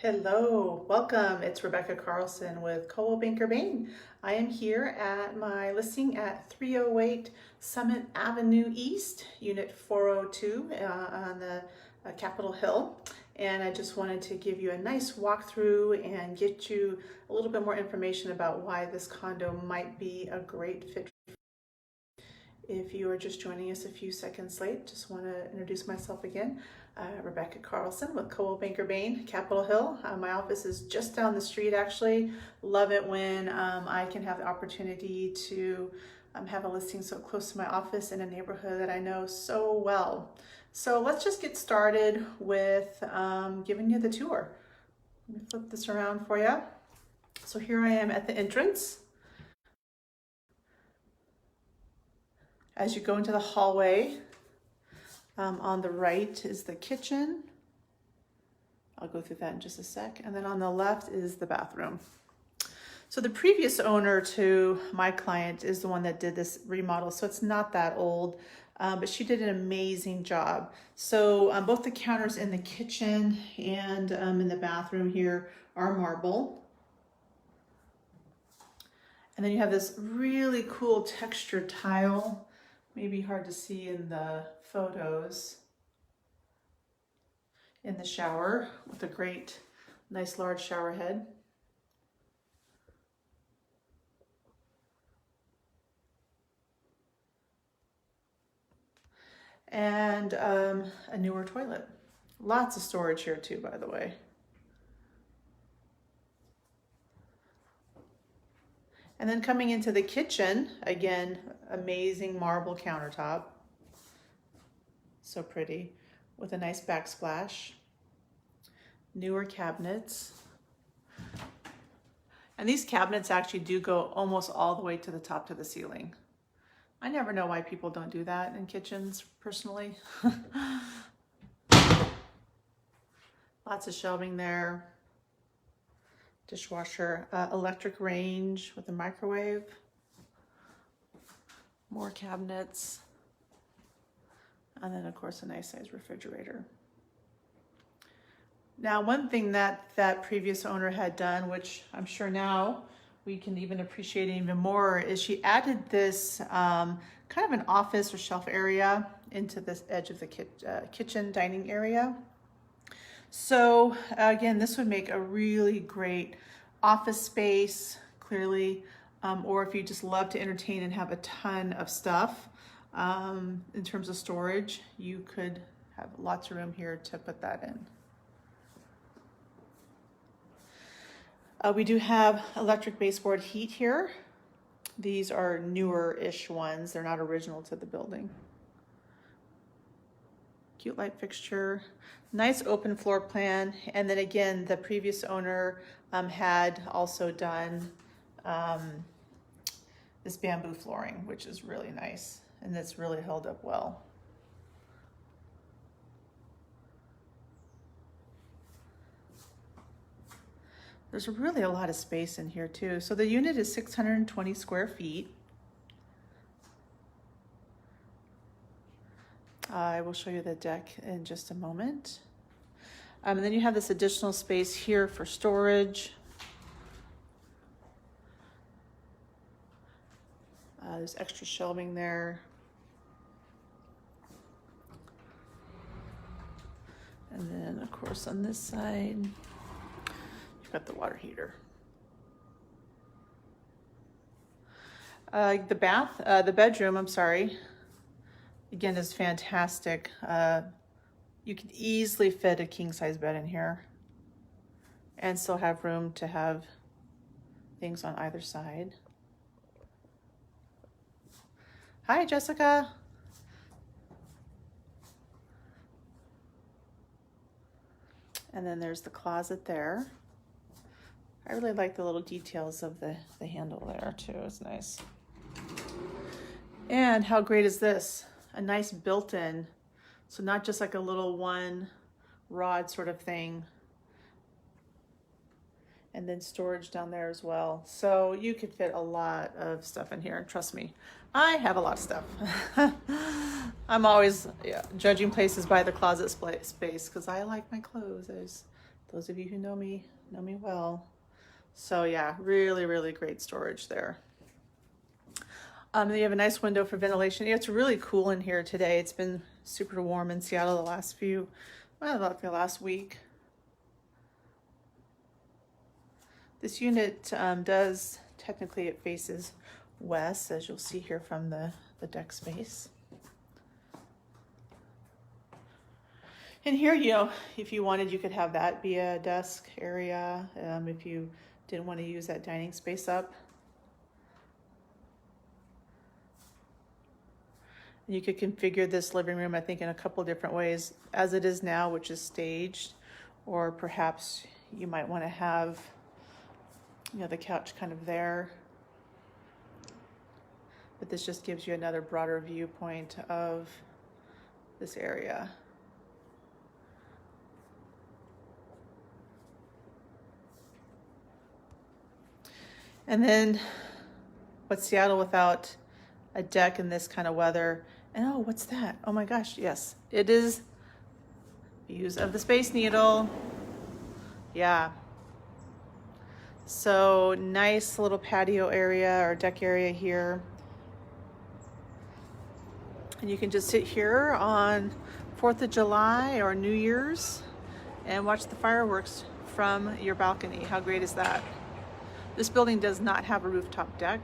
Hello, welcome. It's Rebecca Carlson with Coldwell Banker Bain. I am here at my listing at 308 Summit Avenue East, Unit 402 on the Capitol Hill. And I just wanted to give you a nice walkthrough and get you a little bit more information about why this condo might be a great fit. If you are just joining us a few seconds late, just want to introduce myself again. Rebecca Carlson with Coldwell Banker Bain, Capitol Hill. My office is just down the street actually. Love it when I can have the opportunity to have a listing so close to my office in a neighborhood that I know so well. So let's just get started with giving you the tour. Let me flip this around for you. So here I am at the entrance. As you go into the hallway, on the right is the kitchen. I'll go through that in just a sec. And then on the left is the bathroom. So the previous owner to my client is the one that did this remodel, so it's not that old, but she did an amazing job. So both the counters in the kitchen and in the bathroom here are marble. And then you have this really cool textured tile. Maybe hard to see in the photos, in the shower with a great, nice large shower head. And a newer toilet. Lots of storage here too, by the way. And then coming into the kitchen, again, amazing marble countertop. So pretty, with a nice backsplash. Newer cabinets. And these cabinets actually do go almost all the way to the top to the ceiling. I never know why people don't do that in kitchens, personally. Lots of shelving there. Dishwasher, electric range with a microwave, more cabinets, and then of course a nice size refrigerator. Now one thing that previous owner had done, which I'm sure now we can even appreciate even more, is she added this kind of an office or shelf area into this edge of the kitchen dining area. So again, this would make a really great office space, clearly, or if you just love to entertain and have a ton of stuff in terms of storage, you could have lots of room here to put that in. We do have electric baseboard heat here. These are newer-ish ones. They're not original to the building. Cute light fixture, nice open floor plan. And then again, the previous owner had also done this bamboo flooring, which is really nice. And it's really held up well. There's really a lot of space in here too. So the unit is 620 square feet. I will show you the deck in just a moment. And then you have this additional space here for storage. There's extra shelving there. And then of course on this side, you've got the water heater. The bedroom, I'm sorry, again, is fantastic. You could easily fit a king-size bed in here and still have room to have things on either side. Hi, Jessica. And then there's the closet there. I really like the little details of the handle there too. It's nice. And how great is this? A nice built-in, so not just like a little one rod sort of thing. And then storage down there as well. So you could fit a lot of stuff in here. Trust me, I have a lot of stuff. I'm always judging places by the closet space because I like my clothes. Those of you who know me well. So yeah, really, really great storage there. You have a nice window for ventilation. It's really cool in here today. It's been super warm in Seattle the last the last week. This unit does, technically it faces west, as you'll see here from the deck space. And here, if you wanted, you could have that be a desk area if you didn't want to use that dining space up. And you could configure this living room, I think, in a couple different ways, as it is now, which is staged, or perhaps you might want to have, the couch kind of there. But this just gives you another broader viewpoint of this area. And then, what's Seattle without a deck in this kind of weather? And oh, what's that? Oh my gosh, yes, it is views of the Space Needle. Yeah. So nice little patio area or deck area here. And you can just sit here on 4th of July or New Year's and watch the fireworks from your balcony. How great is that? This building does not have a rooftop deck,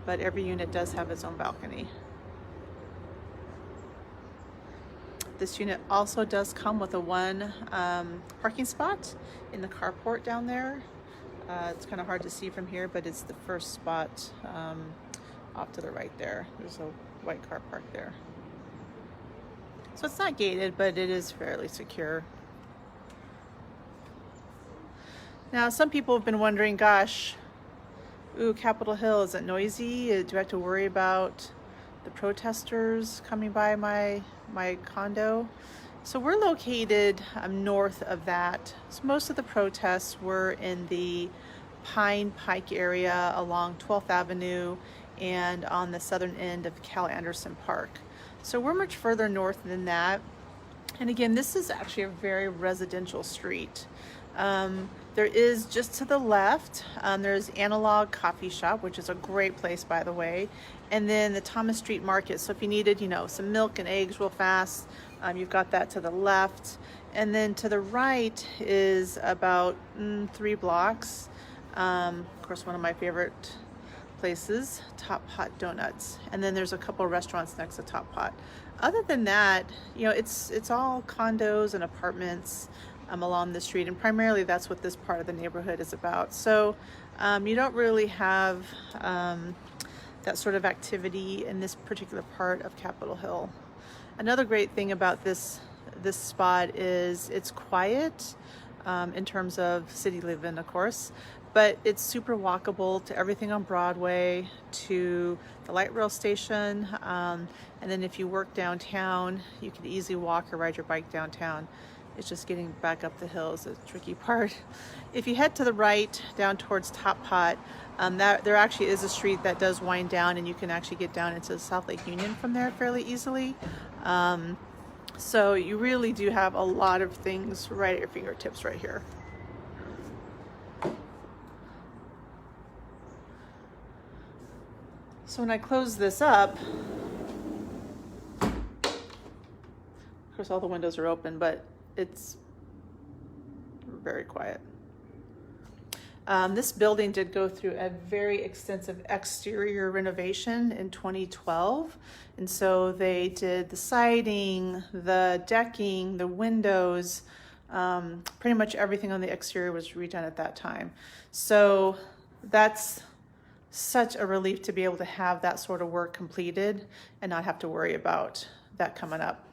but every unit does have its own balcony. This unit also does come with a one parking spot in the carport down there. It's kind of hard to see from here, but it's the first spot off to the right there. There's a white car parked there. So it's not gated, but it is fairly secure. Now, some people have been wondering, gosh, Capitol Hill, is it noisy? Do I have to worry about the protesters coming by my condo? So we're located north of that. So most of the protests were in the Pine Pike area along 12th Avenue and on the southern end of Cal Anderson Park. So we're much further north than that. And again, this is actually a very residential street. There is just to the left, there's Analog Coffee Shop, which is a great place, by the way. And then the Thomas Street Market. So if you needed, some milk and eggs real fast, you've got that to the left. And then to the right is about 3 blocks. Of course, one of my favorite places, Top Pot Donuts. And then there's a couple of restaurants next to Top Pot. Other than that, it's all condos and apartments along the street, and primarily that's what this part of the neighborhood is about. So you don't really have that sort of activity in this particular part of Capitol Hill. Another great thing about this spot is it's quiet in terms of city living, of course, but it's super walkable to everything on Broadway, to the light rail station, and then if you work downtown, you can easily walk or ride your bike downtown. It's just getting back up the hill is the tricky part. If you head to the right down towards Top Pot, there actually is a street that does wind down, and you can actually get down into South Lake Union from there fairly easily. So you really do have a lot of things right at your fingertips right here. So when I close this up, of course all the windows are open, but it's very quiet. This building did go through a very extensive exterior renovation in 2012. And so they did the siding, the decking, the windows, pretty much everything on the exterior was redone at that time. So that's such a relief to be able to have that sort of work completed and not have to worry about that coming up.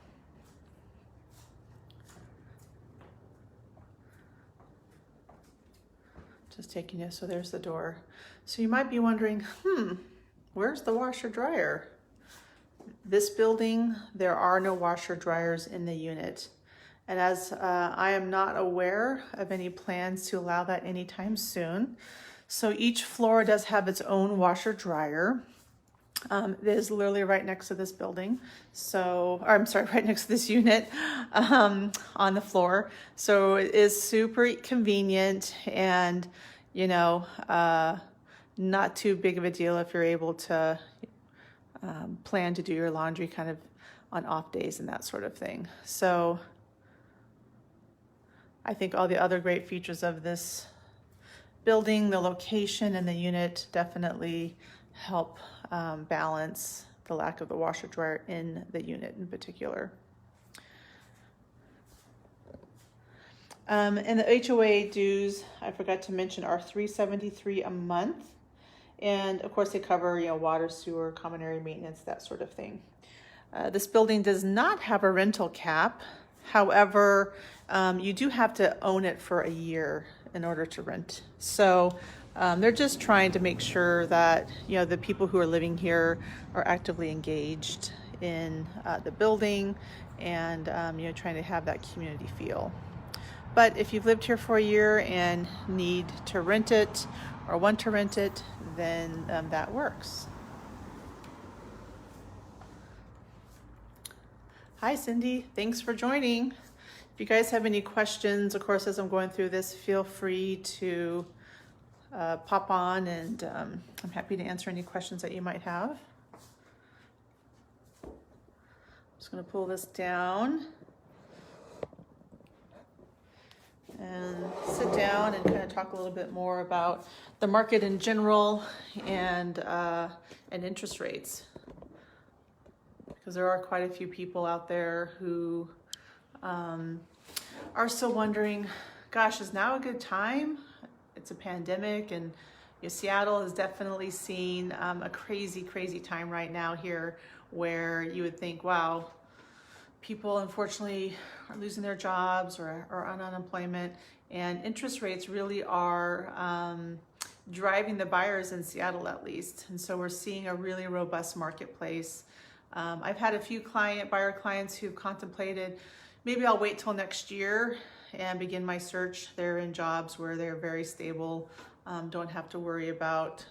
Just taking you, so there's the door. So you might be wondering, where's the washer dryer? This building, there are no washer dryers in the unit. And as I am not aware of any plans to allow that anytime soon. So each floor does have its own washer dryer. It is literally right next to this building. So, or I'm sorry, right next to this unit on the floor. So it is super convenient and, you know, not too big of a deal if you're able to plan to do your laundry kind of on off days and that sort of thing. So I think all the other great features of this building, the location and the unit definitely help balance the lack of the washer dryer in the unit in particular. And the HOA dues, I forgot to mention, are $373 a month. And of course they cover, you know, water, sewer, common area maintenance, that sort of thing. This building does not have a rental cap. However, you do have to own it for a year in order to rent. So they're just trying to make sure that, you know, the people who are living here are actively engaged in the building and, you know, trying to have that community feel. But if you've lived here for a year and need to rent it or want to rent it, then that works. Hi, Cindy. Thanks for joining. If you guys have any questions, of course, as I'm going through this, feel free to pop on, and I'm happy to answer any questions that you might have. I'm just going to pull this down and sit down and kind of talk a little bit more about the market in general and interest rates, because there are quite a few people out there who are still wondering, gosh, is now a good time? It's a pandemic, and you know, Seattle has definitely seen a crazy time right now here, where you would think, wow, people unfortunately are losing their jobs or on unemployment, and interest rates really are driving the buyers in Seattle, at least. And so we're seeing a really robust marketplace. I've had a few buyer clients who've contemplated, maybe I'll wait till next year and begin my search. They're in jobs where they're very stable, don't have to worry about,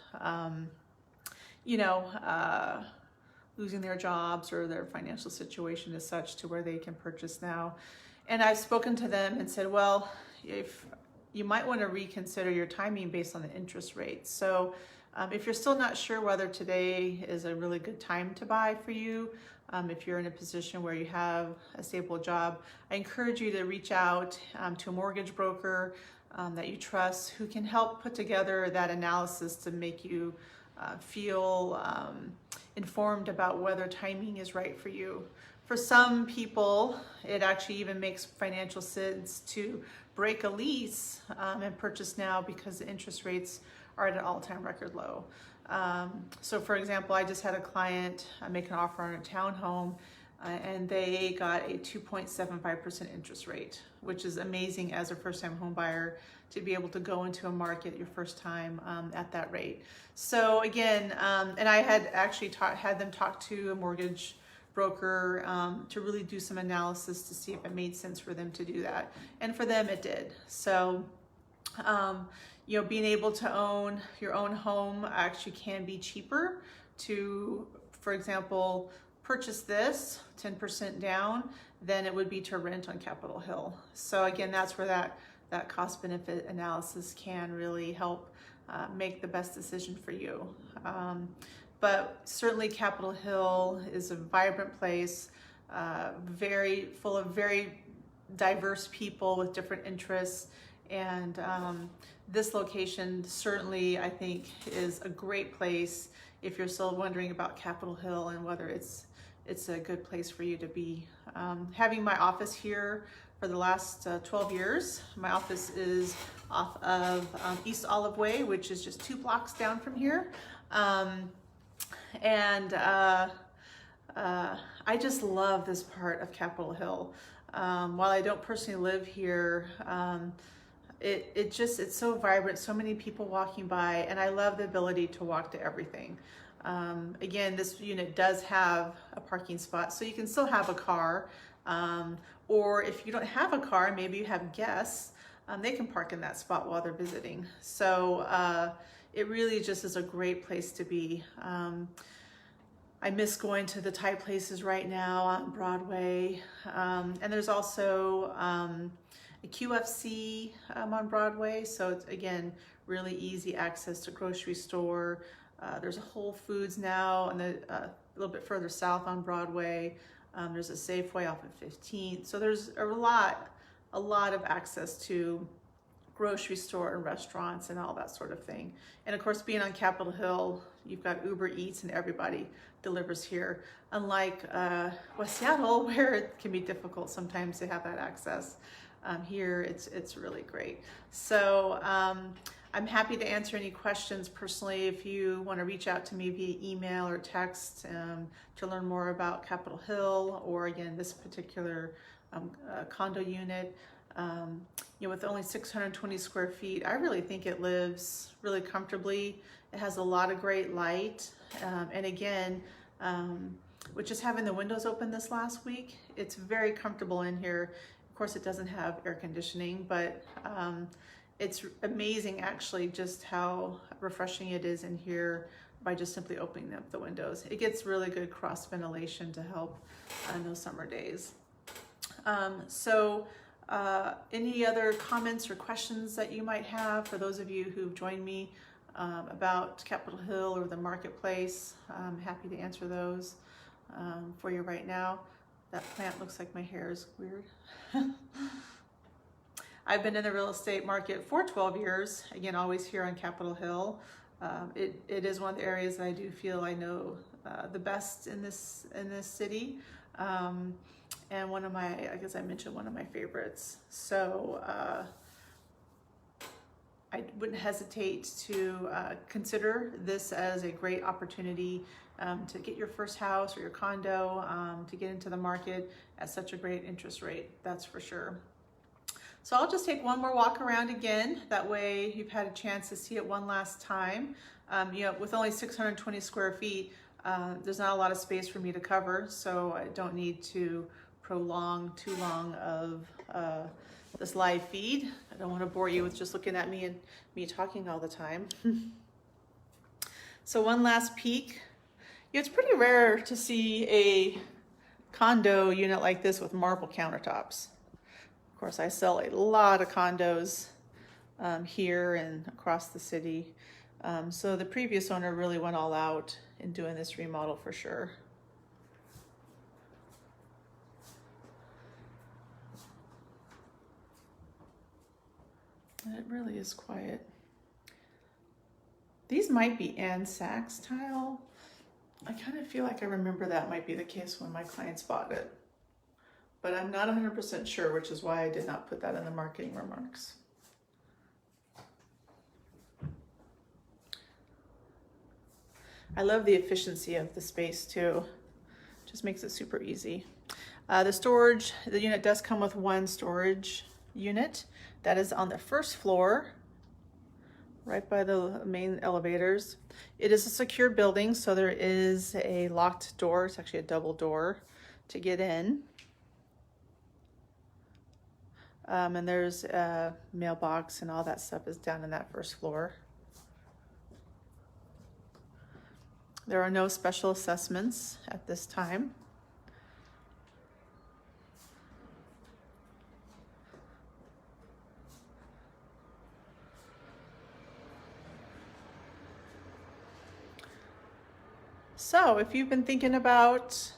losing their jobs, or their financial situation is such to where they can purchase now. And I've spoken to them and said, well, if you might want to reconsider your timing based on the interest rate. So if you're still not sure whether today is a really good time to buy for you, if you're in a position where you have a stable job, I encourage you to reach out to a mortgage broker that you trust, who can help put together that analysis to make you feel informed about whether timing is right for you. For some people, it actually even makes financial sense to break a lease and purchase now, because the interest rates are at an all-time record low. So for example, I just had a client make an offer on a townhome, and they got a 2.75% interest rate, which is amazing as a first-time home buyer to be able to go into a market your first time at that rate. So again, and I had actually had them talk to a mortgage broker to really do some analysis to see if it made sense for them to do that. And for them, it did. So, you know, being able to own your own home actually can be cheaper to, for example, purchase this 10% down than it would be to rent on Capitol Hill. So again, that's where that cost benefit analysis can really help make the best decision for you. But certainly Capitol Hill is a vibrant place, very full of very diverse people with different interests. And this location certainly, I think, is a great place if you're still wondering about Capitol Hill and whether it's a good place for you to be. Having my office here for the last 12 years, my office is off of East Olive Way, which is just 2 blocks down from here. I just love this part of Capitol Hill. While I don't personally live here, it's so vibrant, so many people walking by, and I love the ability to walk to everything. Again, this unit does have a parking spot, so you can still have a car, or if you don't have a car, maybe you have guests, they can park in that spot while they're visiting. So it really just is a great place to be. I miss going to the Thai places right now on Broadway. And there's also a QFC on Broadway. So it's, again, really easy access to grocery store. There's a Whole Foods now, and a little bit further south on Broadway. There's a Safeway off of 15th. So there's a lot of access to grocery store and restaurants and all that sort of thing. And of course, being on Capitol Hill, you've got Uber Eats and everybody delivers here. Unlike West Seattle, where it can be difficult sometimes to have that access. Here, it's really great. So I'm happy to answer any questions personally. If you want to reach out to me via email or text to learn more about Capitol Hill, or again, this particular condo unit, with only 620 square feet, I really think it lives really comfortably. It has a lot of great light. And again, with just having the windows open this last week, it's very comfortable in here. Of course, it doesn't have air conditioning, but it's amazing actually just how refreshing it is in here by just simply opening up the windows. It gets really good cross ventilation to help in those summer days. Any other comments or questions that you might have for those of you who've joined me about Capitol Hill or the marketplace? I'm happy to answer those for you right now. That plant looks like my hair is weird. I've been in the real estate market for 12 years, again, always here on Capitol Hill. It is one of the areas that I do feel I know the best in this city. And one of my, I guess I mentioned one of my favorites. So I wouldn't hesitate to consider this as a great opportunity to get your first house or your condo, to get into the market at such a great interest rate, that's for sure. So I'll just take one more walk around again. That way you've had a chance to see it one last time. With only 620 square feet, there's not a lot of space for me to cover, so I don't need to prolong too long of this live feed. I don't want to bore you with just looking at me and me talking all the time. So one last peek. It's pretty rare to see a condo unit like this with marble countertops. Of course, I sell a lot of condos here and across the city. So the previous owner really went all out in doing this remodel for sure. It really is quiet. These might be Ann Sachs tile. I kind of feel like I remember that might be the case when my clients bought it. But I'm not 100% sure, which is why I did not put that in the marketing remarks. I love the efficiency of the space too. Just makes it super easy. The unit does come with one storage unit that is on the first floor, right by the main elevators. It is a secure building, so there is a locked door. It's actually a double door to get in. And there's a mailbox and all that stuff is down in that first floor. There are no special assessments at this time. So if you've been thinking about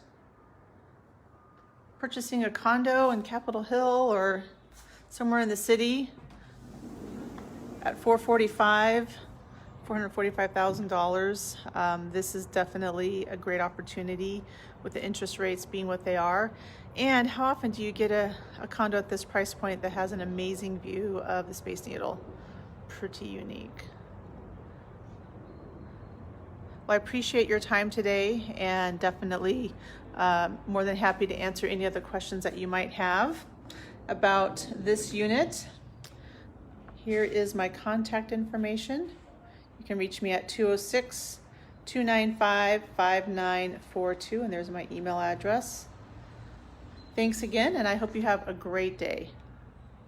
purchasing a condo in Capitol Hill or somewhere in the city at $445,000, this is definitely a great opportunity with the interest rates being what they are. And how often do you get a condo at this price point that has an amazing view of the Space Needle? Pretty unique. Well, I appreciate your time today, and definitely more than happy to answer any other questions that you might have about this unit. Here is my contact information. You can reach me at 206-295-5942, and there's my email address. Thanks again, and I hope you have a great day.